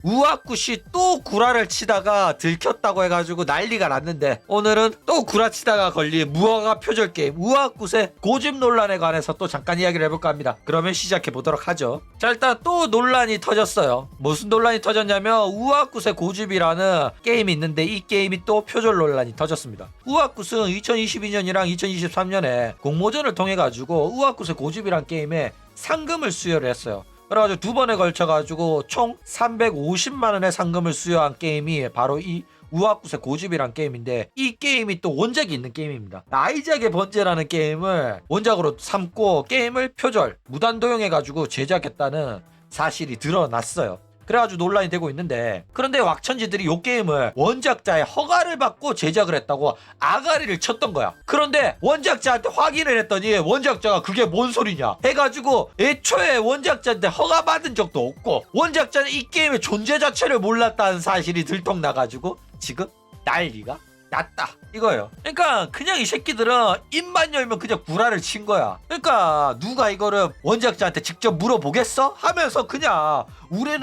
우아쿠시 또 구라를 치다가 들켰다고 해가지고 난리가 났는데, 오늘은 또 구라치다가 걸린 무허가 표절 게임 우아쿠의 고집 논란에 관해서 또 잠깐 이야기를 해볼까 합니다. 그러면 시작해 보도록 하죠. 자, 일단 또 논란이 터졌어요. 무슨 논란이 터졌냐면 우아쿠의 고집이라는 게임이 있는데, 이 게임이 또 표절 논란이 터졌습니다. 우아쿠는 2022년이랑 2023년에 공모전을 통해 가지고 우아쿠의 고집이란 게임에 상금을 수여를 했어요. 그래가지고 두 번에 걸쳐가지고 총 350만원의 상금을 수여한 게임이 바로 이 우아쿠의 고집이란 게임인데, 이 게임이 또 원작이 있는 게임입니다. 아이작의 번제라는 게임을 원작으로 삼고 게임을 표절, 무단도용해가지고 제작했다는 사실이 드러났어요. 그래가지고 논란이 되고 있는데, 그런데 왁천지들이 이 게임을 원작자의 허가를 받고 제작을 했다고 아가리를 쳤던 거야. 그런데 원작자한테 확인을 했더니 원작자가 그게 뭔 소리냐 해가지고 애초에 원작자한테 허가 받은 적도 없고 원작자는 이 게임의 존재 자체를 몰랐다는 사실이 들통나가지고 지금 난리가 났다 이거예요. 그러니까 그냥 이 새끼들은 입만 열면 그냥 구라를 친 거야. 그러니까 누가 이거를 원작자한테 직접 물어보겠어? 하면서 그냥 우리는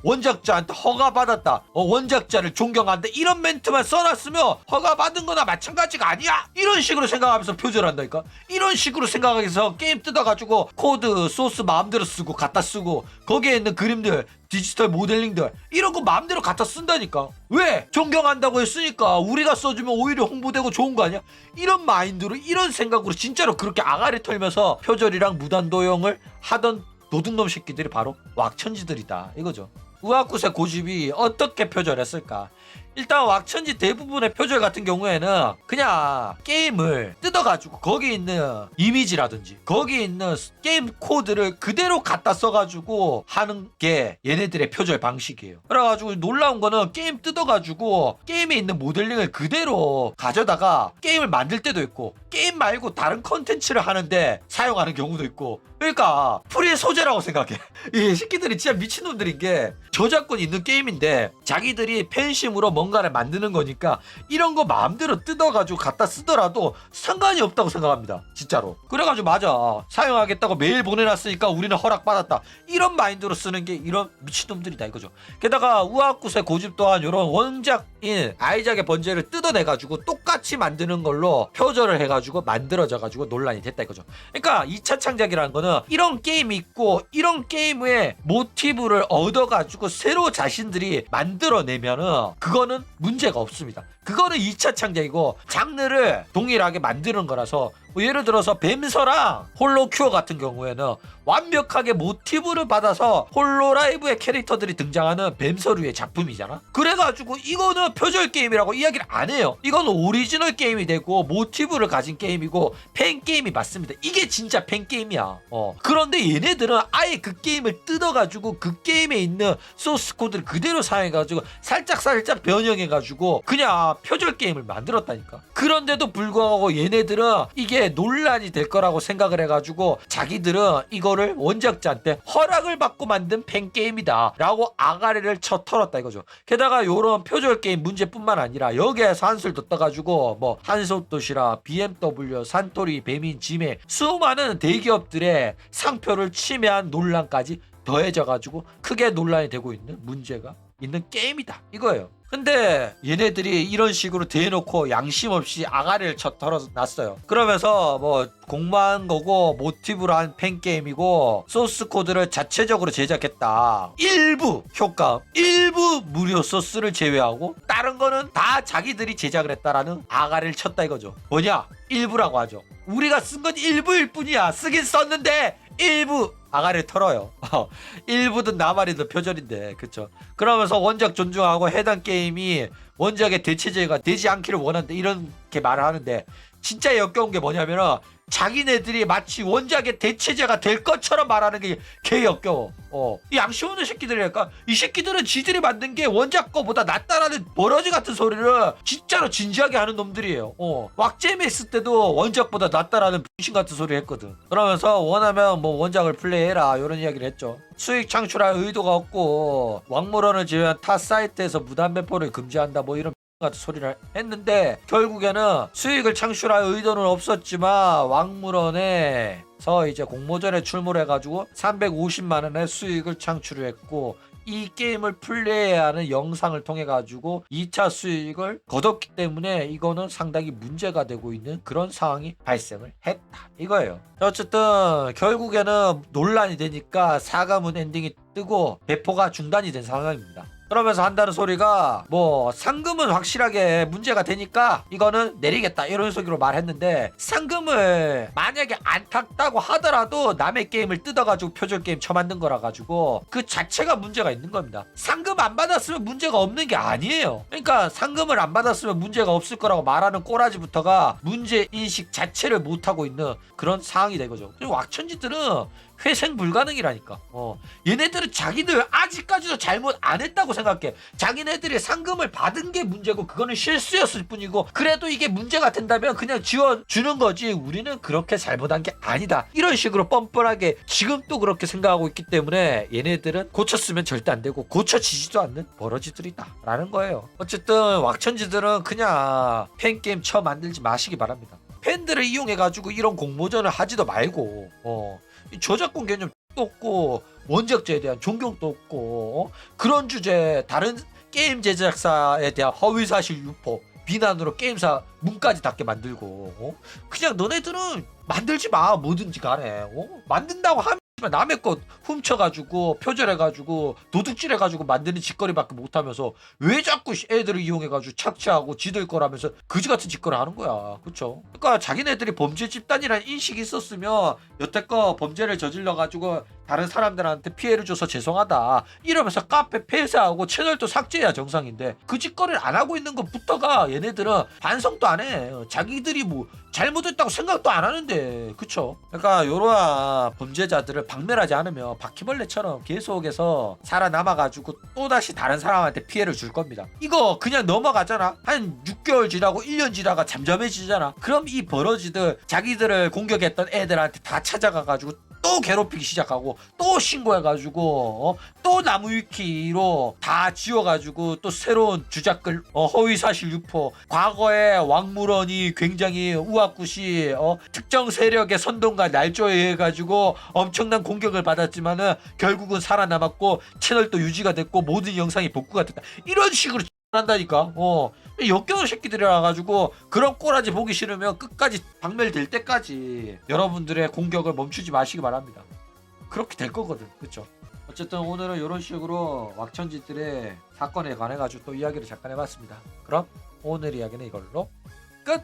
원작자한테 허가받았다, 원작자를 존경한다, 이런 멘트만 써놨으면 허가받은 거나 마찬가지가 아니야, 이런 식으로 생각하면서 표절한다니까. 이런 식으로 생각해서 게임 뜯어가지고 코드 소스 마음대로 쓰고 갖다 쓰고 거기에 있는 그림들 디지털 모델링들 이런 거 마음대로 갖다 쓴다니까. 왜? 존경한다고 했으니까 우리가 써주면 오히려 홍보되고 좋은 거 아니야? 이런 마인드로, 이런 생각으로 진짜로 그렇게 아가리 털면서 표절이랑 무단도용을 하던 도둑놈 새끼들이 바로 왁천지들이다 이거죠. 우아쿠의 고집이 어떻게 표절했을까? 일단 왁천지 대부분의 표절 같은 경우에는 그냥 게임을 뜯어가지고 거기 있는 이미지라든지 거기 있는 게임 코드를 그대로 갖다 써가지고 하는 게 얘네들의 표절 방식이에요. 그래가지고 놀라운 거는 게임 뜯어가지고 게임에 있는 모델링을 그대로 가져다가 게임을 만들 때도 있고 게임 말고 다른 컨텐츠를 하는데 사용하는 경우도 있고. 그러니까 프리 소재라고 생각해. 이 새끼들이 진짜 미친놈들인 게, 저작권 있는 게임인데 자기들이 팬심으로 뭔가를 만드는 거니까 이런 거 마음대로 뜯어가지고 갖다 쓰더라도 상관이 없다고 생각합니다 진짜로. 그래가지고 맞아, 사용하겠다고 메일 보내놨으니까 우리는 허락받았다, 이런 마인드로 쓰는 게 이런 미친놈들이다 이거죠. 게다가 우아쿠의 고집 또한 이런 원작인 아이작의 번제를 뜯어내가지고 똑같이 만드는 걸로 표절을 해가지고 만들어져가지고 논란이 됐다 이거죠. 그러니까 2차 창작이라는 거는 이런 게임이 있고 이런 게임의 모티브를 얻어가지고 새로 자신들이 만들어내면은 그거는 문제가 없습니다. 그거는 2차 창작이고 장르를 동일하게 만드는 거라서, 뭐 예를 들어서 뱀서랑 홀로큐어 같은 경우에는 완벽하게 모티브를 받아서 홀로라이브의 캐릭터들이 등장하는 뱀서류의 작품이잖아. 그래가지고 이거는 표절 게임이라고 이야기를 안 해요. 이건 오리지널 게임이 되고 모티브를 가진 게임이고 팬게임이 맞습니다. 이게 진짜 팬게임이야. 그런데 얘네들은 아예 그 게임을 뜯어가지고 그 게임에 있는 소스 코드를 그대로 사용해가지고 살짝 변형해가지고 그냥 표절 게임을 만들었다니까. 그런데도 불구하고 얘네들은 이게 논란이 될 거라고 생각을 해가지고 자기들은 이거를 원작자한테 허락을 받고 만든 팬게임이다 라고 아가리를 쳐 털었다 이거죠. 게다가 요런 표절 게임 문제뿐만 아니라 여기에서 한술 더 떠가지고 뭐 한솥도시락, BMW, 산토리, 배민, 지메 수많은 대기업들의 상표를 침해한 논란까지 더해져가지고 크게 논란이 되고 있는 문제가 있는 게임이다 이거예요. 근데 얘네들이 이런 식으로 대놓고 양심 없이 아가리를 쳐 털어놨어요. 그러면서 뭐 공모한 거고 모티브로 한 팬게임이고 소스 코드를 자체적으로 제작했다, 일부 효과음, 일부 무료 소스를 제외하고 다른 거는 다 자기들이 제작을 했다라는 아가리를 쳤다 이거죠. 뭐냐? 일부라고 하죠. 우리가 쓴 건 일부일 뿐이야. 쓰긴 썼는데 일부 아가리를 털어요. 일부든 나발이든 표절인데, 그쵸? 그러면서 원작 존중하고 해당 게임이 원작의 대체제가 되지 않기를 원한다 이렇게 말을 하는데, 진짜 역겨운 게 뭐냐면은 자기네들이 마치 원작의 대체제가 될 것처럼 말하는 게 개 역겨워. 이 양심 없는 새끼들이랄까? 이 새끼들은 지들이 만든 게 원작 거보다 낫다라는 버러지 같은 소리를 진짜로 진지하게 하는 놈들이에요. 왁제미 했을 때도 원작보다 낫다라는 병신 같은 소리 했거든. 그러면서 원하면 뭐 원작을 플레이해라 이런 이야기를 했죠. 수익 창출할 의도가 없고 왕물원을 제외한 타 사이트에서 무단 배포를 금지한다 뭐 이런 같은 소리를 했는데, 결국에는 수익을 창출할 의도는 없었지만 왕물원에서 이제 공모전에 출몰해가지고 350만원의 수익을 창출했고 이 게임을 플레이해야 하는 영상을 통해 가지고 2차 수익을 거뒀기 때문에 이거는 상당히 문제가 되고 있는 그런 상황이 발생을 했다 이거예요. 어쨌든 결국에는 논란이 되니까 사과문 엔딩이 뜨고 배포가 중단이 된 상황입니다. 그러면서 한다는 소리가 뭐 상금은 확실하게 문제가 되니까 이거는 내리겠다 이런 식으로 말했는데, 상금을 만약에 안 탔다고 하더라도 남의 게임을 뜯어가지고 표절 게임 쳐만든 거라 가지고 그 자체가 문제가 있는 겁니다. 상금 안 받았으면 문제가 없는 게 아니에요. 그러니까 상금을 안 받았으면 문제가 없을 거라고 말하는 꼬라지부터가 문제 인식 자체를 못하고 있는 그런 상황이 된 거죠. 그리고 왁천지들은 회생 불가능이라니까. 얘네들은 자기들 아직까지도 잘못 안 했다고 생각해. 자기네들이 상금을 받은 게 문제고 그거는 실수였을 뿐이고, 그래도 이게 문제가 된다면 그냥 지워주는 거지 우리는 그렇게 잘못한 게 아니다 이런 식으로 뻔뻔하게 지금 또 그렇게 생각하고 있기 때문에 얘네들은 고쳤으면 절대 안 되고 고쳐지지도 않는 버러지들이다 라는 거예요. 어쨌든 왁천지들은 그냥 팬게임 처음 만들지 마시기 바랍니다. 팬들을 이용해가지고 이런 공모전을 하지도 말고 저작권 개념도 없고 원작자에 대한 존경도 없고 그런 주제 다른 게임 제작사에 대한 허위사실 유포 비난으로 게임사 문까지 닫게 만들고 그냥 너네들은 만들지 마. 뭐든지 간에 만든다고 하면 남의 것 훔쳐가지고 표절해가지고 도둑질해가지고 만드는 짓거리밖에 못하면서 왜 자꾸 애들을 이용해가지고 착취하고 지들 거라면서 그지같은 짓거리 하는 거야. 그쵸? 그러니까 자기네들이 범죄 집단이라는 인식이 있었으면 여태껏 범죄를 저질러가지고 다른 사람들한테 피해를 줘서 죄송하다 이러면서 카페 폐쇄하고 채널도 삭제해야 정상인데 그 짓거리를 안 하고 있는 것부터가 얘네들은 반성도 안 해. 자기들이 뭐 잘못했다고 생각도 안 하는데. 그쵸? 그러니까 이러한 범죄자들을 박멸하지 않으면 바퀴벌레처럼 계속해서 살아남아가지고 또다시 다른 사람한테 피해를 줄 겁니다. 이거 그냥 넘어가잖아. 한 6개월 지나고 1년 지나가 잠잠해지잖아. 그럼 이 버러지들 자기들을 공격했던 애들한테 다 찾아가가지고 또 괴롭히기 시작하고 또 신고해가지고 또 나무 위키로 다 지워가지고 또 새로운 주작글 허위사실 유포 과거에 왕물원이 굉장히 우악굿이 특정 세력의 선동과 날조에 해가지고 엄청난 공격을 받았지만은 결국은 살아남았고 채널도 유지가 됐고 모든 영상이 복구가 됐다 이런 식으로 한다니까. 역겨운 새끼들이라 가지고 그런 꼬라지 보기 싫으면 끝까지 박멸될 때까지 여러분들의 공격을 멈추지 마시기 바랍니다. 그렇게 될 거거든. 그쵸? 어쨌든 오늘은 이런 식으로 왁천지들의 사건에 관해 가지고 또 이야기를 잠깐 해봤습니다. 그럼 오늘 이야기는 이걸로 끝!